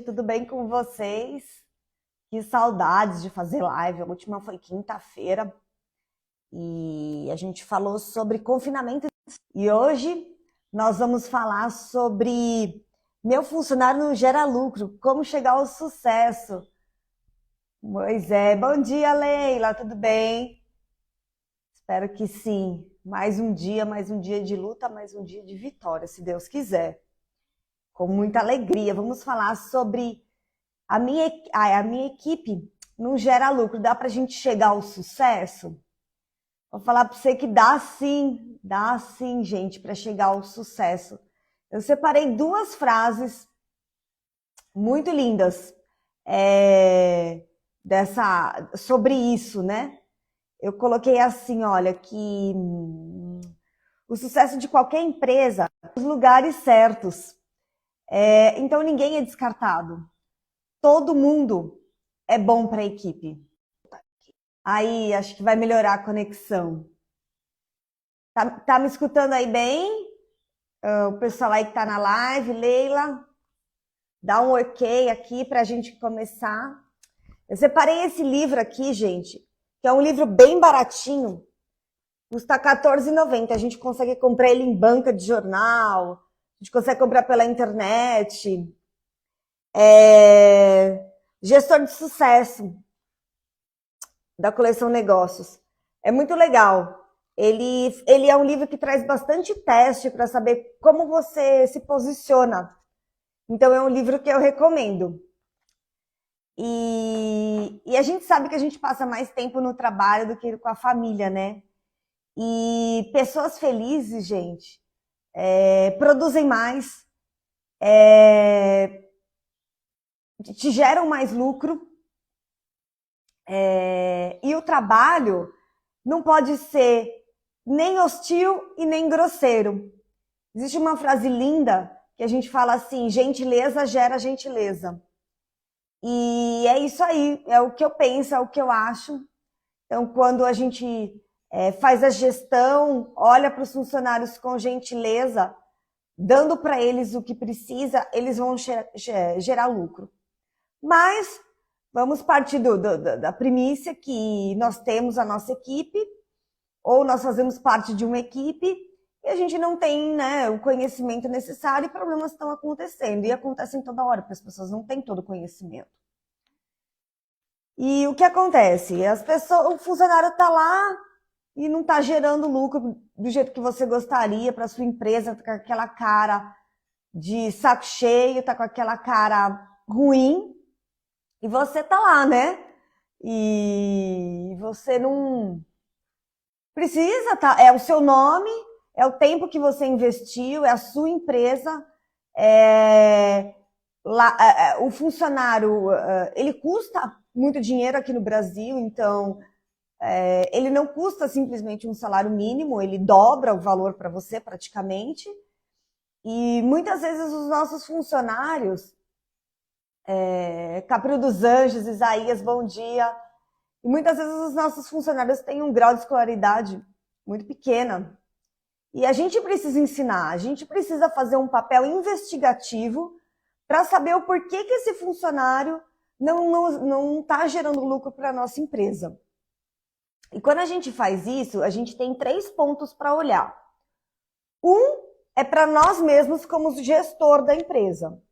tudo bem com vocês? Que saudades de fazer live. A última foi quinta-feira e a gente falou sobre confinamento. E hoje nós vamos falar sobre meu funcionário não gera lucro, como chegar ao sucesso. Pois é, bom dia, Leila, tudo bem? Espero que sim. Mais um dia de luta, mais um dia de vitória, se Deus quiser. Com muita alegria. Vamos falar sobre a minha equipe não gera lucro. Dá para a gente chegar ao sucesso? Vou falar para você que dá sim, gente, para chegar ao sucesso. Eu separei duas frases muito lindas sobre isso, né? Eu coloquei assim, olha, que o sucesso de qualquer empresa, os lugares certos. Então ninguém é descartado. Todo mundo é bom para a equipe. Aí, acho que vai melhorar a conexão. Tá me escutando aí bem? O pessoal aí que tá na live, Leila, dá um ok aqui para a gente começar. Eu separei esse livro aqui, gente, que é um livro bem baratinho, custa R$14,90. A gente consegue comprar ele em banca de jornal, a gente consegue comprar pela internet. Gestor de sucesso, da coleção Negócios. É muito legal. Ele é um livro que traz bastante teste para saber como você se posiciona. Então, é um livro que eu recomendo. E a gente sabe que a gente passa mais tempo no trabalho do que com a família, né? E pessoas felizes, gente, produzem mais, te geram mais lucro. E o trabalho não pode ser nem hostil e nem grosseiro. Existe uma frase linda que a gente fala assim: gentileza gera gentileza. E é isso aí, é o que eu penso, é o que eu acho. Então, quando a gente faz a gestão, olha para os funcionários com gentileza, dando para eles o que precisa, eles vão gerar lucro. Mas vamos partir da premissa que nós temos a nossa equipe, ou nós fazemos parte de uma equipe, e a gente não tem, né, o conhecimento necessário e problemas estão acontecendo. E acontecem toda hora, porque as pessoas não têm todo o conhecimento. E o que acontece? O funcionário está lá e não está gerando lucro do jeito que você gostaria para sua empresa, tá com aquela cara de saco cheio, está com aquela cara ruim, e você está lá, né? E você não precisa, tá? É o seu nome, é o tempo que você investiu, é a sua empresa. O funcionário, ele custa muito dinheiro aqui no Brasil, então ele não custa simplesmente um salário mínimo, ele dobra o valor para você praticamente. E muitas vezes os nossos funcionários, Caprio dos Anjos, Isaías, bom dia. E muitas vezes os nossos funcionários têm um grau de escolaridade muito pequena. E a gente precisa ensinar, a gente precisa fazer um papel investigativo para saber o porquê que esse funcionário não está gerando lucro para a nossa empresa. E quando a gente faz isso, a gente tem 3 pontos para olhar. Um é para nós mesmos como gestor da empresa.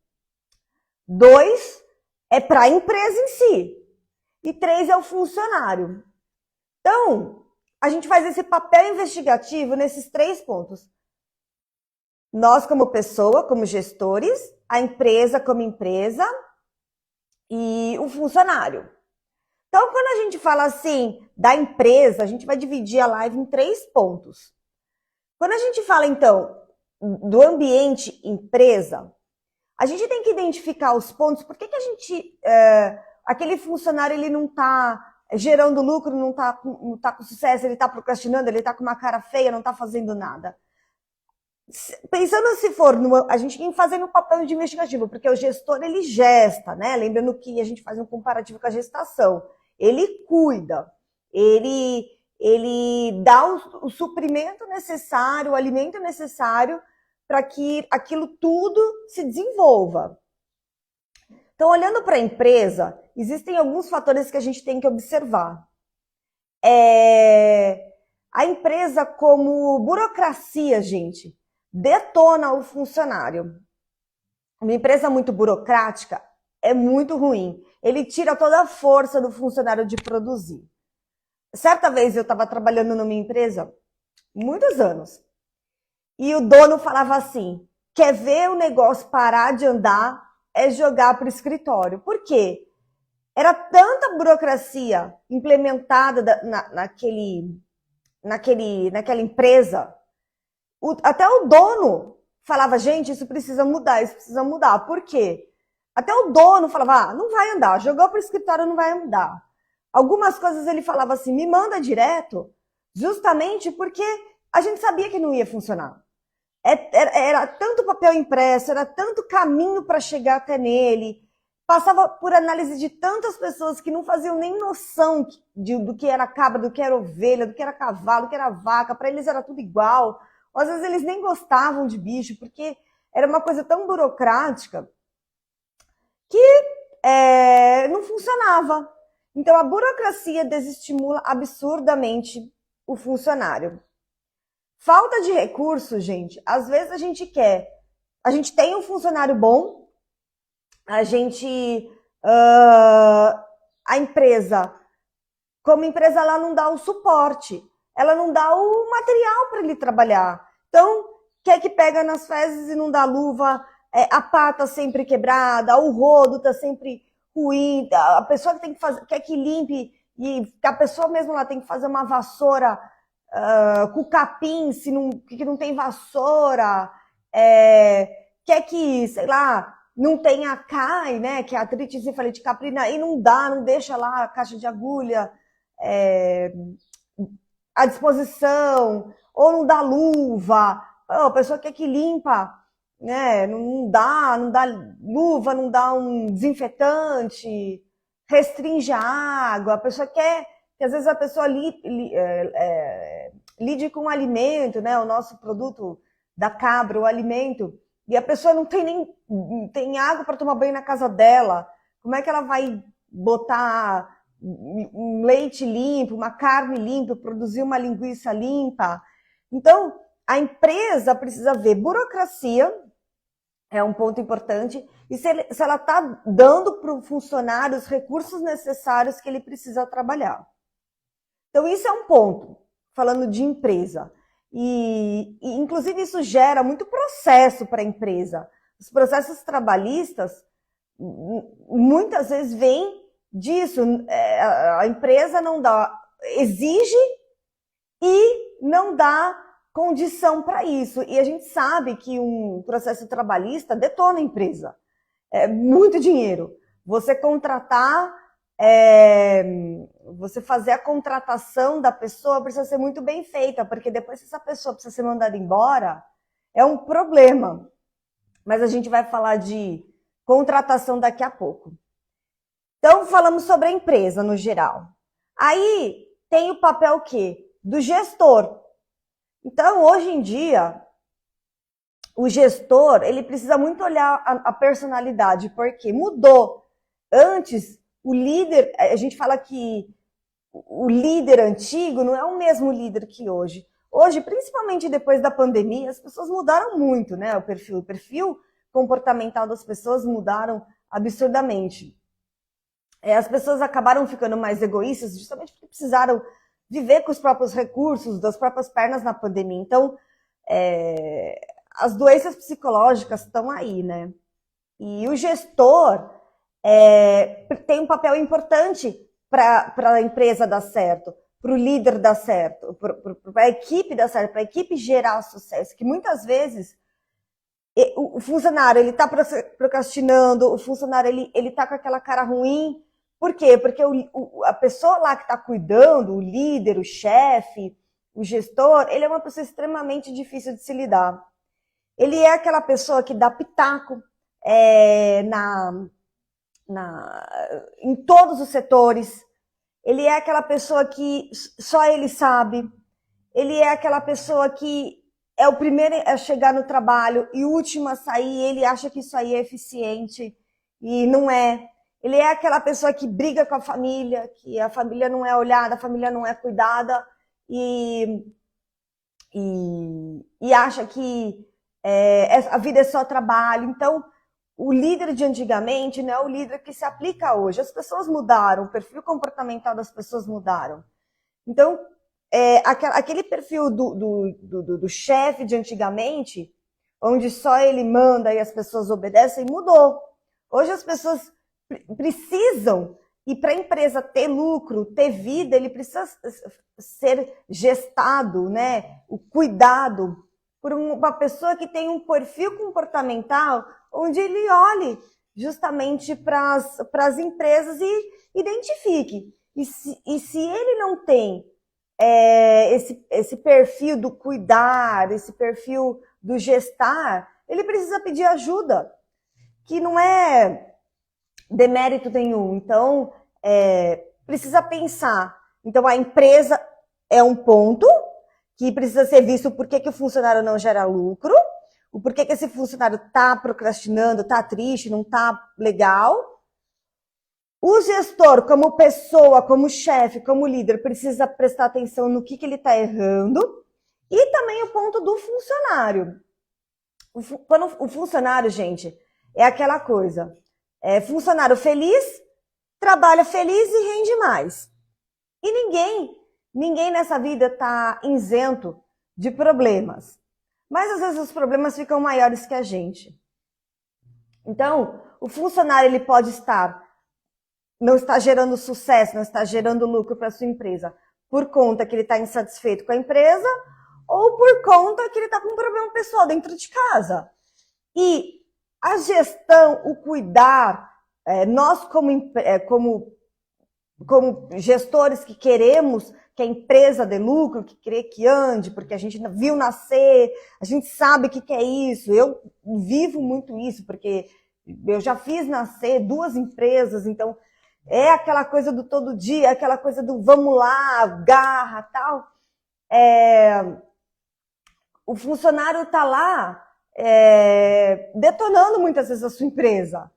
2 é para a empresa em si. E 3 é o funcionário. Então, a gente faz esse papel investigativo nesses 3 pontos. Nós como pessoa, como gestores, a empresa como empresa e o funcionário. Então, quando a gente fala assim da empresa, a gente vai dividir a live em 3 pontos. Quando a gente fala, então, do ambiente empresa, a gente tem que identificar os pontos. Por que a gente... aquele funcionário ele não está gerando lucro, não tá com sucesso, ele está procrastinando, ele está com uma cara feia, não está fazendo nada. Pensando se for, a gente tem que fazer no papel de investigativo, porque o gestor ele gesta, né? Lembrando que a gente faz um comparativo com a gestação. Ele cuida, ele dá o suprimento necessário, o alimento necessário para que aquilo tudo se desenvolva. Então, olhando para a empresa, existem alguns fatores que a gente tem que observar. A empresa como burocracia, gente, detona o funcionário. Uma empresa muito burocrática é muito ruim. Ele tira toda a força do funcionário de produzir. Certa vez eu estava trabalhando numa empresa, muitos anos, e o dono falava assim, quer ver o negócio parar de andar, é jogar para o escritório. Por quê? Era tanta burocracia implementada naquela empresa, até o dono falava, gente, isso precisa mudar, isso precisa mudar. Por quê? Até o dono falava, não vai andar, jogou para o escritório, não vai andar. Algumas coisas ele falava assim, me manda direto, justamente porque a gente sabia que não ia funcionar. Era tanto papel impresso, era tanto caminho para chegar até nele, passava por análise de tantas pessoas que não faziam nem noção do que era cabra, do que era ovelha, do que era cavalo, do que era vaca, para eles era tudo igual. Às vezes eles nem gostavam de bicho, porque era uma coisa tão burocrática que não funcionava. Então a burocracia desestimula absurdamente o funcionário. Falta de recursos, gente, às vezes a gente tem um funcionário bom, a empresa, como empresa, ela não dá o suporte, ela não dá o material para ele trabalhar. Então, quer que pega nas fezes e não dá luva, a pá tá sempre quebrada, o rodo tá sempre ruim, a pessoa que tem que fazer, quer que limpe, e a pessoa mesmo lá tem que fazer uma vassoura com capim, que não tem vassoura, quer que, sei lá, não tenha CAI, né, que é artrite encefalite caprina, e não deixa lá a caixa de agulha à disposição, ou não dá luva, a pessoa quer que limpa, né, não dá luva, não dá um desinfetante, restringe a água, a pessoa quer que às vezes a pessoa lide com o alimento, né, o nosso produto da cabra, o alimento, e a pessoa não tem água para tomar banho na casa dela, como é que ela vai botar um leite limpo, uma carne limpa, produzir uma linguiça limpa? Então, a empresa precisa ver burocracia, é um ponto importante, e se ela está dando para o funcionário os recursos necessários que ele precisa trabalhar. Então, isso é um ponto, falando de empresa. E inclusive, isso gera muito processo para a empresa. Os processos trabalhistas, muitas vezes, vêm disso. A empresa não exige e não dá condição para isso. E a gente sabe que um processo trabalhista detona a empresa. É muito dinheiro. Você contratar, você fazer a contratação da pessoa precisa ser muito bem feita, porque depois se essa pessoa precisa ser mandada embora, é um problema. Mas a gente vai falar de contratação daqui a pouco. Então, falamos sobre a empresa no geral. Aí tem o papel o quê? Do gestor. Então, hoje em dia, o gestor, ele precisa muito olhar a personalidade, porque mudou. Antes, o líder, a gente fala que o líder antigo não é o mesmo líder que hoje. Hoje, principalmente depois da pandemia, as pessoas mudaram muito, né? O perfil comportamental das pessoas mudaram absurdamente. As pessoas acabaram ficando mais egoístas justamente porque precisaram viver com os próprios recursos, das próprias pernas na pandemia. Então, as doenças psicológicas estão aí, né? E o gestor tem um papel importante para a empresa dar certo, para o líder dar certo, para a equipe dar certo, para a equipe gerar sucesso, que muitas vezes o funcionário ele está procrastinando, o funcionário ele está com aquela cara ruim. Por quê? Porque a pessoa lá que está cuidando, o líder, o chefe, o gestor, ele é uma pessoa extremamente difícil de se lidar. Ele é aquela pessoa que dá pitaco em todos os setores. Ele é aquela pessoa que só ele sabe. Ele é aquela pessoa que é o primeiro a chegar no trabalho e o último a sair. Ele acha que isso aí é eficiente. e não é. Ele é aquela pessoa que briga com a família, que a família não é olhada, a família não é cuidada e acha que a vida é só trabalho. Então, o líder de antigamente não é o líder que se aplica hoje. As pessoas mudaram, o perfil comportamental das pessoas mudaram. Então, aquele perfil do chefe de antigamente, onde só ele manda e as pessoas obedecem, mudou. Hoje as pessoas precisam, e para a empresa ter lucro, ter vida, ele precisa ser gestado, né? O cuidado por uma pessoa que tem um perfil comportamental onde ele olhe justamente para as empresas e identifique. E se ele não tem esse perfil do cuidar, esse perfil do gestar, ele precisa pedir ajuda, que não é demérito nenhum. Então, precisa pensar. Então, a empresa é um ponto que precisa ser visto por que o funcionário não gera lucro, o porquê que esse funcionário está procrastinando, está triste, não está legal. O gestor, como pessoa, como chefe, como líder, precisa prestar atenção no que ele está errando. E também o ponto do funcionário. Quando o funcionário, gente, é aquela coisa. Funcionário feliz, trabalha feliz e rende mais. E ninguém nessa vida está isento de problemas. Mas às vezes os problemas ficam maiores que a gente. Então, o funcionário ele pode não está gerando sucesso, não está gerando lucro para a sua empresa por conta que ele está insatisfeito com a empresa ou por conta que ele está com um problema pessoal dentro de casa. E a gestão, o cuidar, nós como gestores que queremos que a empresa dê lucro, que quer que ande, porque a gente viu nascer, a gente sabe o que é isso. Eu vivo muito isso, porque eu já fiz nascer 2 empresas, então é aquela coisa do todo dia, aquela coisa do vamos lá, garra, tal. O funcionário está lá detonando muitas vezes a sua empresa.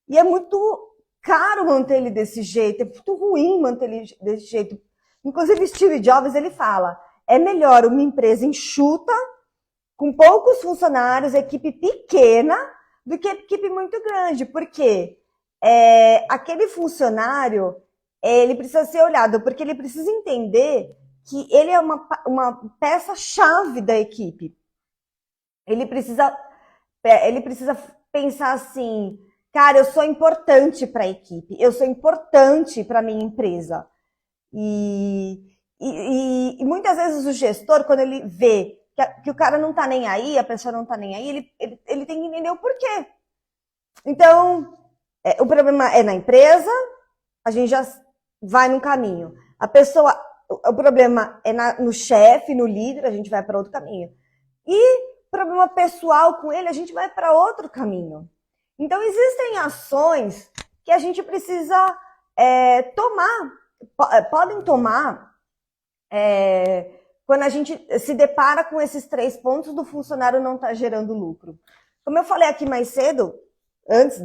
E é muito caro manter ele desse jeito, é muito ruim manter ele desse jeito. Inclusive, Steve Jobs, ele fala, é melhor uma empresa enxuta, com poucos funcionários, equipe pequena, do que equipe muito grande. Porque aquele funcionário, ele precisa ser olhado, porque ele precisa entender que ele é uma peça-chave da equipe. Ele precisa pensar assim, cara, eu sou importante para a equipe, eu sou importante para a minha empresa. E muitas vezes o gestor, quando ele vê que o cara não está nem aí, a pessoa não está nem aí, ele tem que entender o porquê. Então, o problema é na empresa, a gente já vai num caminho. O problema é no chefe, no líder, a gente vai para outro caminho. E problema pessoal com ele, a gente vai para outro caminho. Então, existem ações que a gente precisa podem tomar quando a gente se depara com esses 3 pontos do funcionário não estar gerando lucro. Como eu falei aqui mais cedo, antes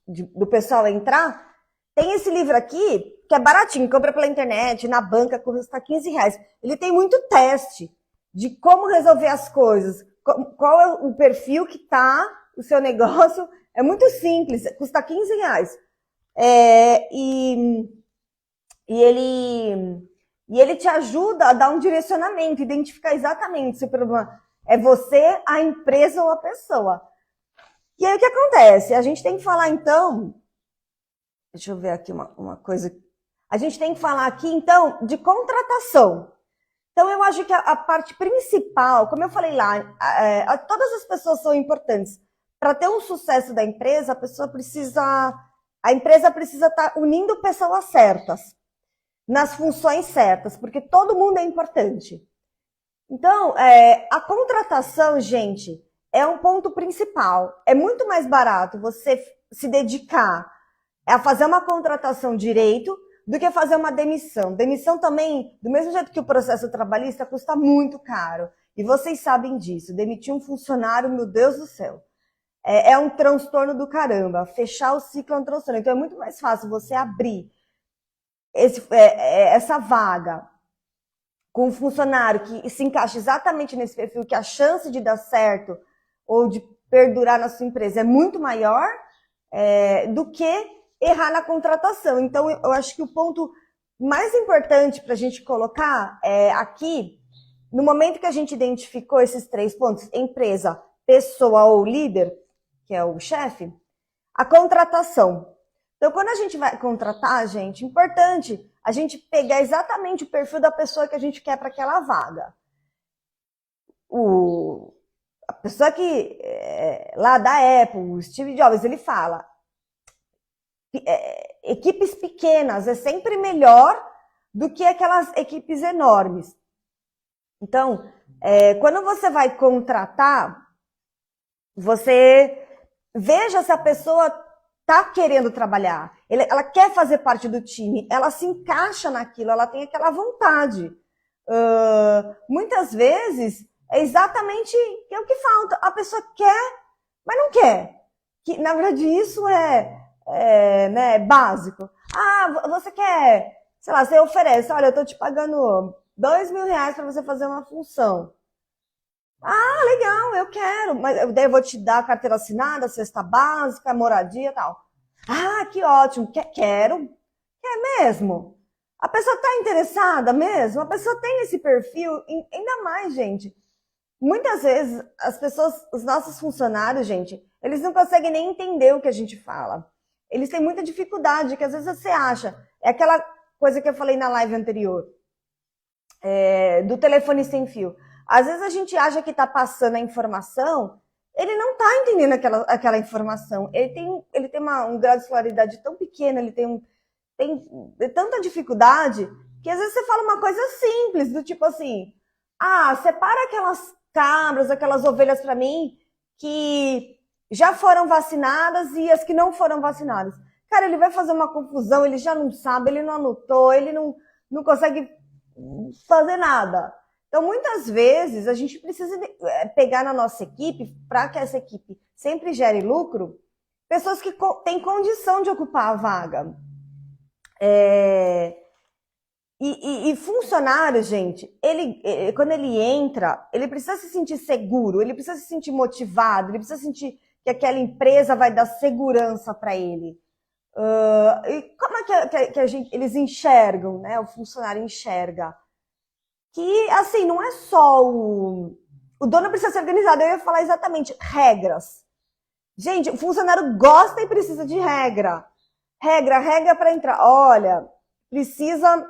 do pessoal entrar, tem esse livro aqui, que é baratinho, compra pela internet, na banca, custa R$15. Ele tem muito teste de como resolver as coisas, qual é o perfil que está o seu negócio. É muito simples, custa R$15. E ele te ajuda a dar um direcionamento, identificar exatamente se o problema é você, a empresa ou a pessoa. E aí o que acontece? A gente tem que falar então, deixa eu ver aqui uma coisa, a gente tem que falar aqui então de contratação. Então eu acho que a parte principal, como eu falei lá, todas as pessoas são importantes. Para ter um sucesso da empresa, a empresa precisa estar unindo pessoas certas, nas funções certas, porque todo mundo é importante. Então, a contratação, gente, é um ponto principal. É muito mais barato você se dedicar a fazer uma contratação direito do que fazer uma demissão. Demissão também, do mesmo jeito que o processo trabalhista, custa muito caro. E vocês sabem disso. Demitir um funcionário, meu Deus do céu, é um transtorno do caramba. Fechar o ciclo é um transtorno. Então é muito mais fácil você abrir essa vaga com um funcionário que se encaixa exatamente nesse perfil, que a chance de dar certo ou de perdurar na sua empresa é muito maior do que errar na contratação. Então, eu acho que o ponto mais importante para a gente colocar aqui, no momento que a gente identificou esses 3 pontos, empresa, pessoa ou líder, que é o chefe, a contratação. Então, quando a gente vai contratar, gente, importante a gente pegar exatamente o perfil da pessoa que a gente quer para aquela vaga. A pessoa que, lá da Apple, o Steve Jobs, ele fala, equipes pequenas é sempre melhor do que aquelas equipes enormes. Então, quando você vai contratar, você veja se a pessoa está querendo trabalhar, ela quer fazer parte do time, ela se encaixa naquilo, ela tem aquela vontade. Muitas vezes é exatamente o que falta. A pessoa quer, mas não quer. Que, na verdade, isso né, básico. Você quer, sei lá, você oferece, olha, eu estou te pagando R$2.000 para você fazer uma função. Legal, eu quero, mas daí eu vou te dar a carteira assinada, cesta básica, moradia e tal. Que ótimo, quero. Quer mesmo? A pessoa está interessada mesmo? A pessoa tem esse perfil? Ainda mais, gente. Muitas vezes, as pessoas, os nossos funcionários, gente, eles não conseguem nem entender o que a gente fala. Eles têm muita dificuldade, que às vezes você acha. É aquela coisa que eu falei na live anterior, do telefone sem fio. Às vezes a gente acha que está passando a informação, ele não está entendendo aquela informação. Ele tem um grau de escolaridade tão pequeno, ele tem tanta dificuldade, que às vezes você fala uma coisa simples, do tipo assim, separa aquelas cabras, aquelas ovelhas para mim, que já foram vacinadas e as que não foram vacinadas. Cara, ele vai fazer uma confusão, ele já não sabe, ele não anotou, ele não consegue fazer nada. Então, muitas vezes, a gente precisa pegar na nossa equipe, para que essa equipe sempre gere lucro, pessoas que têm condição de ocupar a vaga. E funcionário, gente, quando ele entra, ele precisa se sentir seguro, ele precisa se sentir motivado, ele precisa sentir que aquela empresa vai dar segurança para ele. E como é que eles enxergam, né? O funcionário enxerga que, assim, não é só o dono precisa ser organizado, eu ia falar exatamente, regras. Gente, o funcionário gosta e precisa de regra. Regra para entrar. Olha, precisa...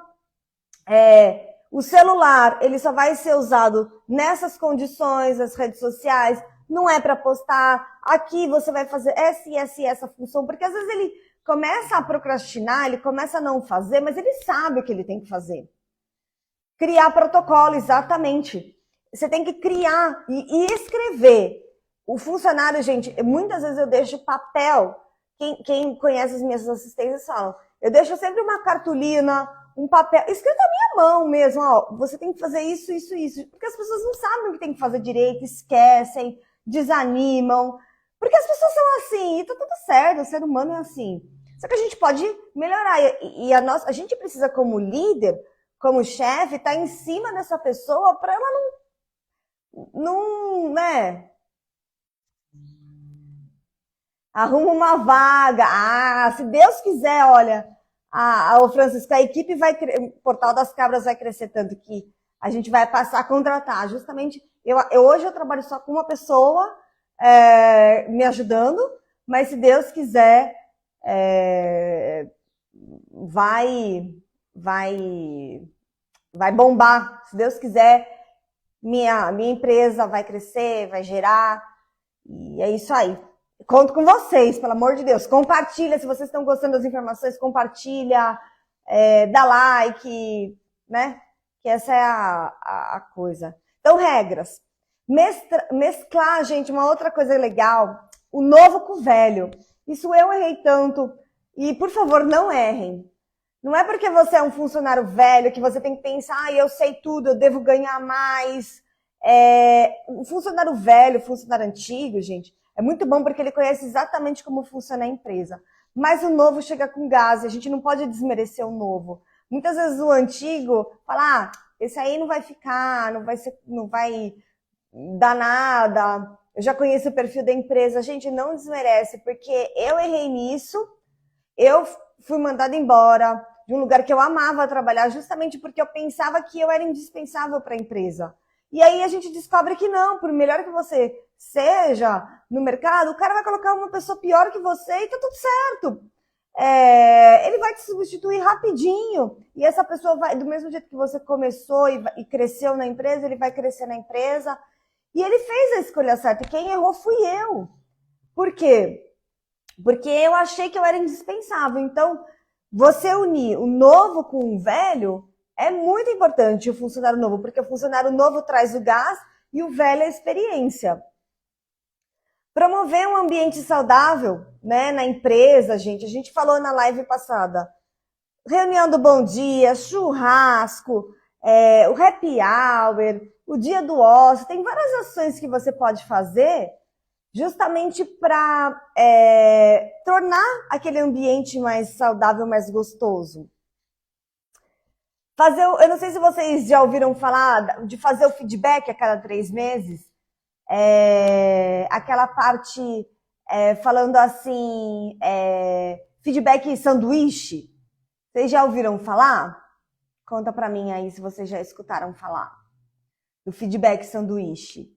o celular, ele só vai ser usado nessas condições, nas redes sociais, não é para postar. Aqui você vai fazer essa função, porque às vezes ele começa a procrastinar, ele começa a não fazer, mas ele sabe o que ele tem que fazer. Criar protocolo, exatamente. Você tem que criar e escrever. O funcionário, gente, muitas vezes eu deixo papel. Quem conhece as minhas assistências falam. Eu deixo sempre uma cartolina, um papel, escrito à minha mão mesmo. Você tem que fazer isso, isso, isso. Porque as pessoas não sabem o que tem que fazer direito, esquecem, desanimam. Porque as pessoas são assim, e tá tudo certo, o ser humano é assim. Só que a gente pode melhorar. E a gente precisa, como líder, como chefe, estar em cima dessa pessoa para ela não, né? Arruma uma vaga. Se Deus quiser, olha, Francisco, a equipe o Portal das Cabras vai crescer tanto que a gente vai passar a contratar. Justamente, hoje eu trabalho só com uma pessoa me ajudando, mas se Deus quiser, vai bombar. Se Deus quiser, minha empresa vai crescer, vai gerar. E é isso aí. Conto com vocês, pelo amor de Deus. Compartilha, se vocês estão gostando das informações, compartilha, dá like, né? Que essa é a coisa. Então, regras. Mesclar, gente, uma outra coisa legal, o novo com o velho. Isso eu errei tanto. E, por favor, não errem. Não é porque você é um funcionário velho que você tem que pensar, eu sei tudo, eu devo ganhar mais. O funcionário velho, o funcionário antigo, gente, É muito bom porque ele conhece exatamente como funciona a empresa. Mas o novo chega com gás, a gente não pode desmerecer o novo. Muitas vezes o antigo fala, esse aí não vai ficar, não vai dar nada. Eu já conheço o perfil da empresa. Gente, não desmerece, porque eu errei nisso, eu fui mandada embora de um lugar que eu amava trabalhar, justamente porque eu pensava que eu era indispensável para a empresa. E aí a gente descobre que não, por melhor que você seja no mercado, o cara vai colocar uma pessoa pior que você e tá tudo certo. Ele vai te substituir rapidinho e essa pessoa vai, do mesmo jeito que você começou e cresceu na empresa, ele vai crescer na empresa. E ele fez a escolha certa e quem errou fui eu. Por quê? Porque eu achei que eu era indispensável. Então, você unir o novo com o velho é muito importante, o funcionário novo, porque o funcionário novo traz o gás e o velho a experiência. Promover um ambiente saudável, né, na empresa, gente. A gente falou na live passada. Reunião do bom dia, churrasco, o happy hour, o dia do ócio. Tem várias ações que você pode fazer justamente para tornar aquele ambiente mais saudável, mais gostoso. Eu não sei se vocês já ouviram falar de fazer o feedback a cada 3 meses. Aquela parte falando assim, feedback sanduíche. Vocês já ouviram falar? Conta para mim aí se vocês já escutaram falar do feedback sanduíche.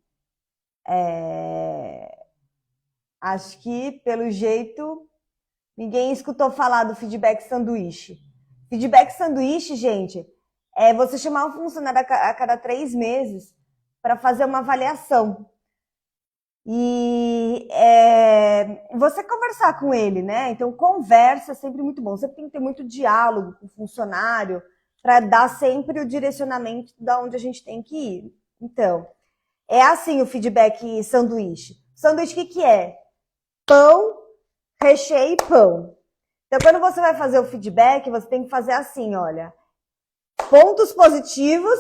Acho que, pelo jeito, ninguém escutou falar do feedback sanduíche. Feedback sanduíche, gente, é você chamar um funcionário a cada 3 meses para fazer uma avaliação. E você conversar com ele, né? Então, conversa é sempre muito bom. Sempre tem que ter muito diálogo com o funcionário para dar sempre o direcionamento de onde a gente tem que ir. Então, é assim o feedback sanduíche. Sanduíche, o que é? Pão, recheio e pão. Então, quando você vai fazer o feedback, você tem que fazer assim, olha. Pontos positivos,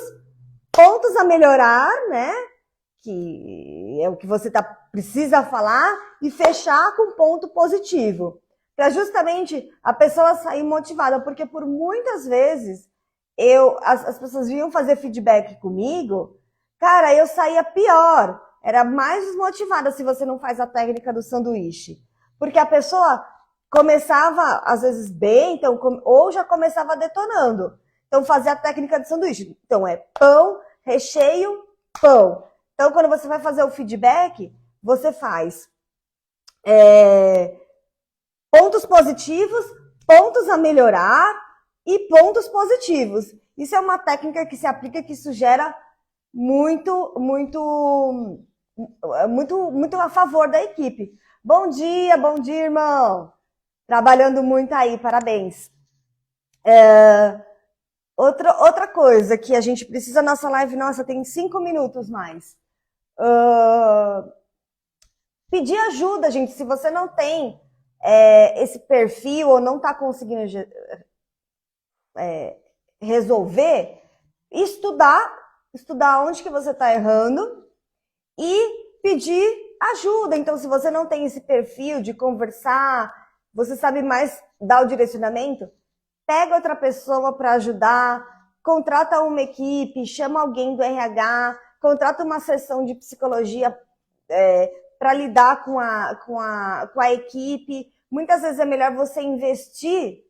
pontos a melhorar, né? Que é o que você precisa falar, e fechar com ponto positivo. Para justamente a pessoa sair motivada, porque por muitas vezes as pessoas vinham fazer feedback comigo, cara, eu saía pior, era mais desmotivada se você não faz a técnica do sanduíche. Porque a pessoa começava, às vezes, bem, então, ou já começava detonando. Então, fazer a técnica do sanduíche. Então, é pão, recheio, pão. Então, quando você vai fazer o feedback, você faz pontos positivos, pontos a melhorar e pontos positivos. Isso é uma técnica que se aplica, que isso gera muito a favor da equipe. Bom dia, irmão. Trabalhando muito aí, parabéns. Outra coisa que a gente precisa, nossa live, tem 5 minutos mais. Pedir ajuda, gente. Se você não tem esse perfil ou não está conseguindo resolver, estudar onde que você está errando e pedir ajuda. Então, se você não tem esse perfil de conversar, você sabe mais dar o direcionamento, pega outra pessoa para ajudar, contrata uma equipe, chama alguém do RH, contrata uma sessão de psicologia para lidar com a equipe. Muitas vezes é melhor você investir.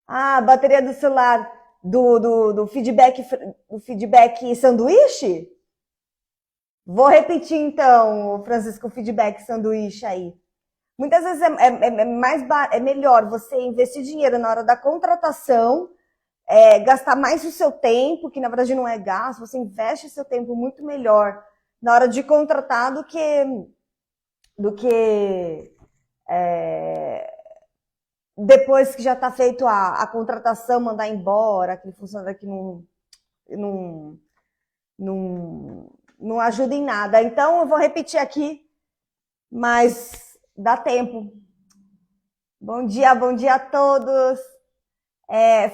A bateria do celular do feedback sanduíche? Vou repetir então, Francisco, o feedback sanduíche aí. Muitas vezes é melhor você investir dinheiro na hora da contratação, gastar mais o seu tempo, que na verdade não é gasto, você investe o seu tempo muito melhor na hora de contratar do que depois que já está feito a contratação, mandar embora, aquele funcionário que não ajuda em nada. Então, eu vou repetir aqui, mas dá tempo. Bom dia a todos.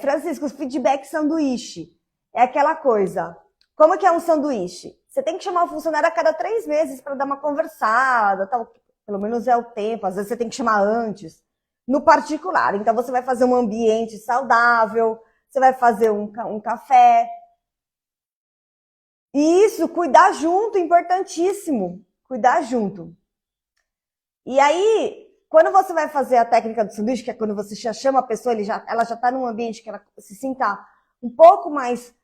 Francisco, feedback sanduíche. É aquela coisa. Como que é um sanduíche? Você tem que chamar o funcionário a cada 3 meses para dar uma conversada, tal. Pelo menos é o tempo, às vezes você tem que chamar antes. No particular, então você vai fazer um ambiente saudável, você vai fazer um café. E isso, cuidar junto, importantíssimo. Cuidar junto. E aí, quando você vai fazer a técnica do sanduíche, que é quando você já chama a pessoa, ela já está num ambiente que ela se sinta um pouco mais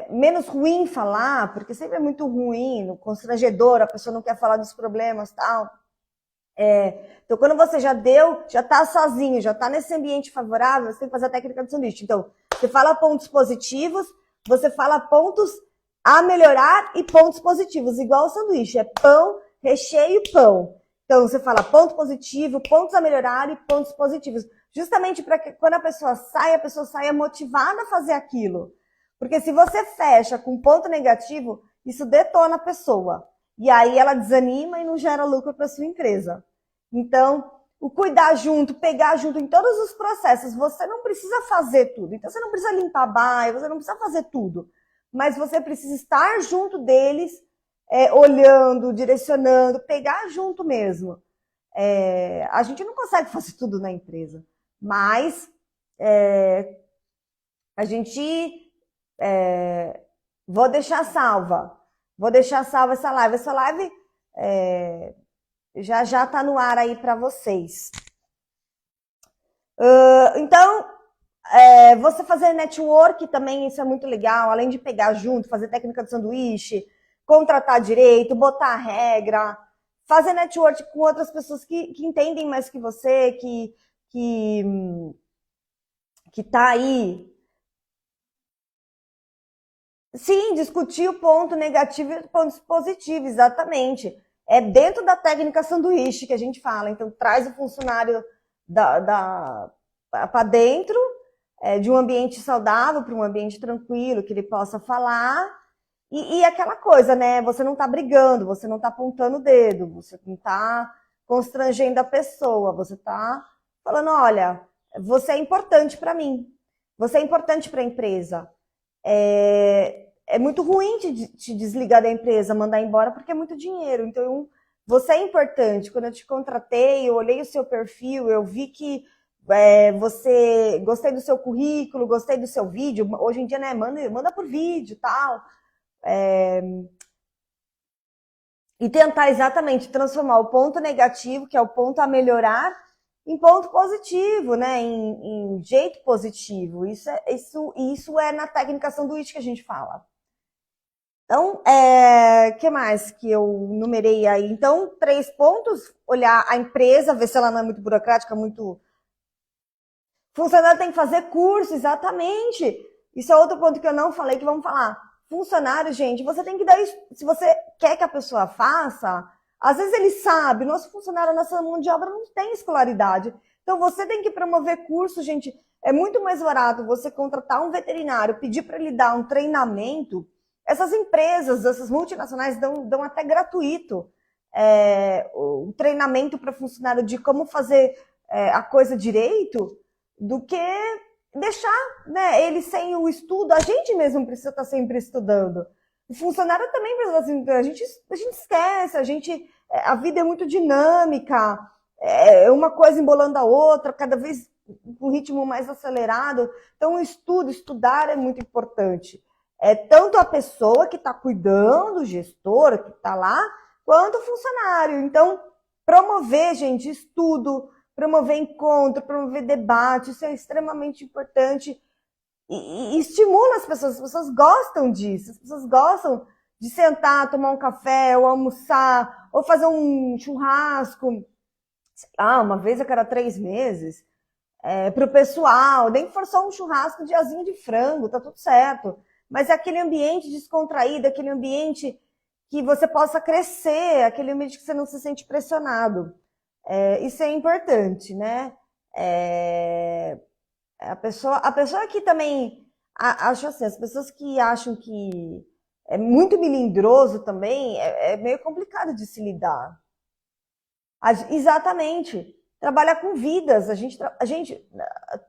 menos ruim falar, porque sempre é muito ruim, constrangedor, a pessoa não quer falar dos problemas e tal. Então, quando você já está sozinho, já está nesse ambiente favorável, você tem que fazer a técnica do sanduíche. Então, você fala pontos positivos, você fala pontos a melhorar e pontos positivos, igual o sanduíche, é pão, recheio, pão. Então, você fala ponto positivo, pontos a melhorar e pontos positivos. Justamente para que quando a pessoa saia motivada a fazer aquilo. Porque se você fecha com ponto negativo, isso detona a pessoa. E aí ela desanima e não gera lucro para sua empresa. Então, o cuidar junto, pegar junto em todos os processos, você não precisa fazer tudo. Então, você não precisa limpar bairro, você não precisa fazer tudo. Mas você precisa estar junto deles, olhando, direcionando, pegar junto mesmo. A gente não consegue fazer tudo na empresa, mas a gente... vou deixar salva essa live. Essa live já está no ar aí para vocês. Então, você fazer network também, isso é muito legal, além de pegar junto, fazer técnica de sanduíche, contratar direito, botar regra, fazer network com outras pessoas que entendem mais que você, que tá aí. Sim, discutir o ponto negativo e os pontos positivos, exatamente. É dentro da técnica sanduíche que a gente fala. Então, traz o funcionário para dentro de um ambiente saudável para um ambiente tranquilo, que ele possa falar. E aquela coisa, né? Você não está brigando, você não está apontando o dedo, você não está constrangendo a pessoa, você está falando, olha, você é importante para mim, você é importante para a empresa. É muito ruim te desligar da empresa, mandar embora, porque é muito dinheiro. Então, você é importante. Quando eu te contratei, eu olhei o seu perfil, eu vi que gostei do seu currículo, gostei do seu vídeo. Hoje em dia, né, manda por vídeo e tal. E tentar exatamente transformar o ponto negativo, que é o ponto a melhorar, em ponto positivo, né? Em jeito positivo. Isso é na técnica sanduíche que a gente fala. Então, que mais que eu numerei aí? Então, 3 pontos: olhar a empresa, ver se ela não é muito burocrática, muito... Funcionário tem que fazer curso, exatamente. Isso é outro ponto que eu não falei, que vamos falar. Funcionário, gente, você tem que dar isso. Se você quer que a pessoa faça, às vezes ele sabe, nosso funcionário, nossa mão de obra não tem escolaridade. Então, você tem que promover curso, gente. É muito mais barato você contratar um veterinário, pedir para ele dar um treinamento. Essas empresas, essas multinacionais dão até gratuito o treinamento para funcionário de como fazer a coisa direito, do que deixar, né, ele sem o estudo. A gente mesmo precisa estar sempre estudando. O funcionário também precisa, assim, a gente esquece, a vida é muito dinâmica, uma coisa embolando a outra, cada vez com um ritmo mais acelerado. Então, estudar é muito importante. Tanto a pessoa que está cuidando, o gestor que está lá, quanto o funcionário. Então, promover, gente, estudo, promover encontro, promover debate, isso é extremamente importante e estimula as pessoas gostam disso, as pessoas gostam de sentar, tomar um café, ou almoçar, ou fazer um churrasco, uma vez a cada 3 meses, para o pessoal, nem que for só um churrasco de asinha de frango, tá tudo certo. Mas é aquele ambiente descontraído, aquele ambiente que você possa crescer, aquele ambiente que você não se sente pressionado. Isso é importante, né? A pessoa que também acha assim, as pessoas que acham que é muito melindroso também, é meio complicado de se lidar. Exatamente. trabalha com vidas.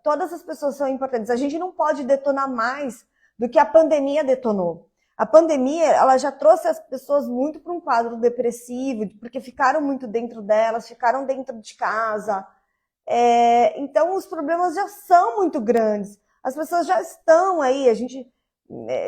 Todas as pessoas são importantes. A gente não pode detonar mais do que a pandemia detonou. A pandemia, ela já trouxe as pessoas muito para um quadro depressivo, porque ficaram muito dentro delas, ficaram dentro de casa. Então, os problemas já são muito grandes. As pessoas já estão aí,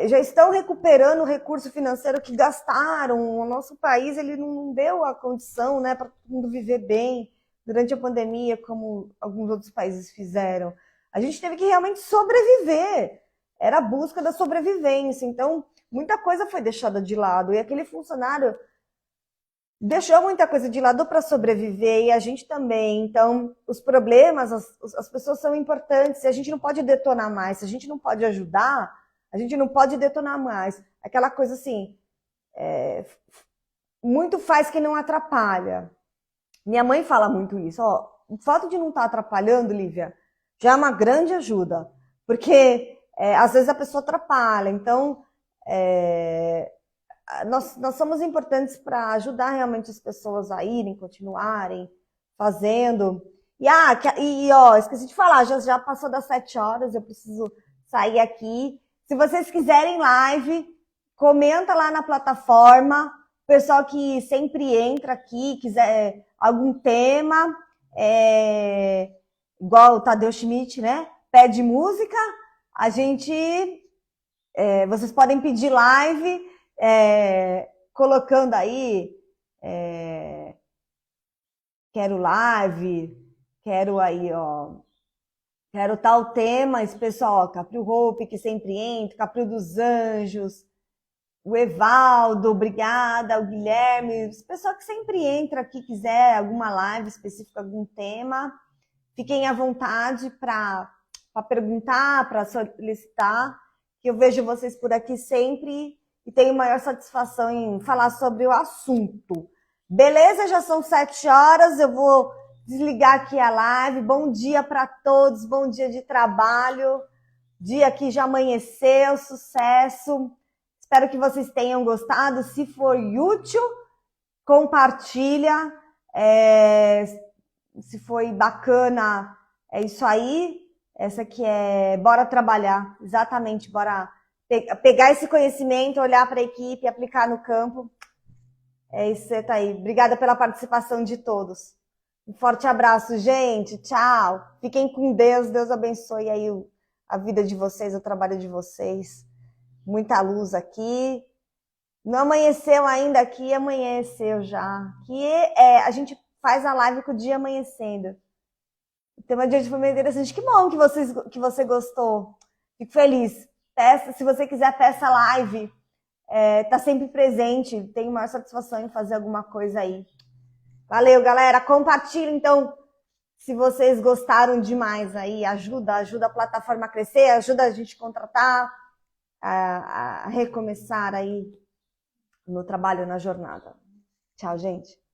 já estão recuperando o recurso financeiro que gastaram. O nosso país, ele não deu a condição, né, para todo mundo viver bem durante a pandemia, como alguns outros países fizeram. A gente teve que realmente sobreviver. Era a busca da sobrevivência. Então, muita coisa foi deixada de lado. E aquele funcionário deixou muita coisa de lado para sobreviver, e a gente também. Então, os problemas, as pessoas são importantes, e a gente não pode detonar mais. Se a gente não pode ajudar, a gente não pode detonar mais. Aquela coisa assim, muito faz que não atrapalha. Minha mãe fala muito isso. Ó, o fato de não estar atrapalhando, Lívia, já é uma grande ajuda. Porque, às vezes, a pessoa atrapalha. Então, nós somos importantes para ajudar realmente as pessoas a irem, continuarem fazendo. Esqueci de falar, já passou das 7 horas, eu preciso sair aqui. Se vocês quiserem live, comenta lá na plataforma. O pessoal que sempre entra aqui, quiser algum tema, igual o Tadeu Schmidt, né? Pede música, vocês podem pedir live, colocando aí, quero live, quero aí, ó, quero tal tema, esse pessoal, Capri Hope, que sempre entra, Capri dos Anjos, o Evaldo, obrigada, o Guilherme, esse pessoal que sempre entra aqui, quiser alguma live específica, algum tema, fiquem à vontade para perguntar, para solicitar, que eu vejo vocês por aqui sempre e tenho maior satisfação em falar sobre o assunto. Beleza? Já são 7 horas, eu vou desligar aqui a live. Bom dia para todos, bom dia de trabalho, dia que já amanheceu, sucesso. Espero que vocês tenham gostado. Se for útil, compartilha. Se foi bacana, é isso aí. Essa aqui bora trabalhar. Exatamente, bora pegar esse conhecimento, olhar para a equipe, aplicar no campo. É isso, você tá aí. Obrigada pela participação de todos. Um forte abraço, gente. Tchau. Fiquem com Deus. Deus abençoe aí a vida de vocês, o trabalho de vocês. Muita luz aqui. Não amanheceu ainda aqui, amanheceu já. A gente faz a live com o dia amanhecendo. O tema de hoje foi meio interessante. Que bom que você gostou. Fico feliz. Se você quiser, peça live. Tá sempre presente. Tenho maior satisfação em fazer alguma coisa aí. Valeu, galera. Compartilha, então, se vocês gostaram demais aí. Ajuda a plataforma a crescer, ajuda a gente a contratar, a recomeçar aí no trabalho, na jornada. Tchau, gente.